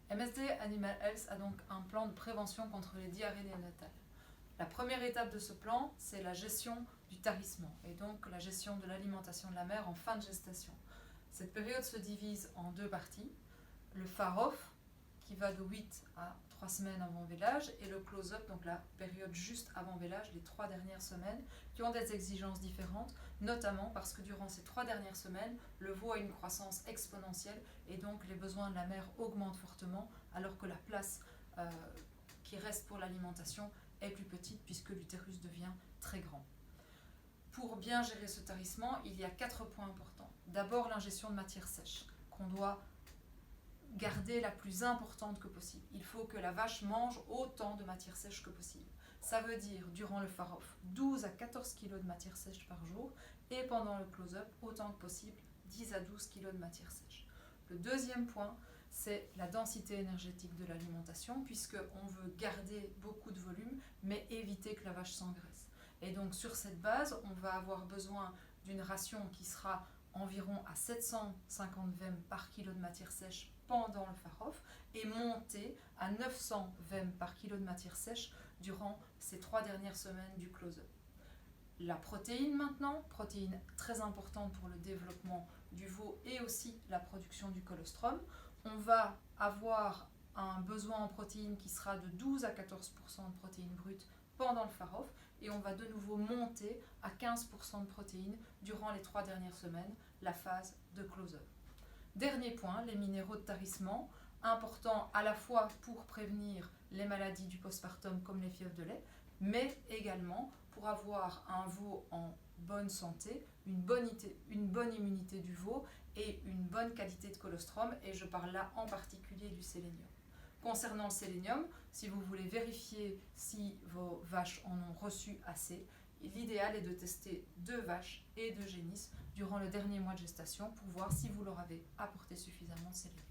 MSD Animal Health a donc un plan de prévention contre les diarrhées néonatales. La première étape de ce plan, c'est la gestion du tarissement et donc la gestion de l'alimentation de la mère en fin de gestation. Cette période se divise en deux parties. Le fare-off, qui va de 8 à 3 semaines avant vélage, et le close-up, donc la période juste avant vélage, les 3 dernières semaines, qui ont des exigences différentes, notamment parce que durant ces 3 dernières semaines, le veau a une croissance exponentielle et donc les besoins de la mère augmentent fortement, alors que la place qui reste pour l'alimentation est plus petite puisque l'utérus devient très grand. Pour bien gérer ce tarissement, il y a 4 points importants. D'abord, l'ingestion de matière sèche, qu'on doit garder la plus importante que possible. Il faut que la vache mange autant de matière sèche que possible. Ça veut dire, durant le fare-off, 12 à 14 kg de matière sèche par jour, et pendant le close-up, autant que possible, 10 à 12 kg de matière sèche. Le deuxième point, c'est la densité énergétique de l'alimentation, puisqu'on veut garder beaucoup de volume, mais éviter que la vache s'engraisse. Et donc sur cette base, on va avoir besoin d'une ration qui sera environ à 750 vem par kilo de matière sèche pendant le fare-off et monter à 900 vem par kilo de matière sèche durant ces 3 dernières semaines du close-up. La protéine maintenant, protéine très importante pour le développement du veau et aussi la production du colostrum. On va avoir un besoin en protéines qui sera de 12 à 14% de protéines brutes pendant le fare-off et on va de nouveau monter à 15% de protéines durant les 3 dernières semaines, la phase de close-up. Dernier point, les minéraux de tarissement, importants à la fois pour prévenir les maladies du postpartum comme les fièvres de lait, mais également pour avoir un veau en bonne santé, une bonne immunité du veau et une bonne qualité de colostrum, et je parle là en particulier du sélénium. Concernant le sélénium, si vous voulez vérifier si vos vaches en ont reçu assez, l'idéal est de tester 2 vaches et 2 génisses durant le dernier mois de gestation pour voir si vous leur avez apporté suffisamment de sélénium.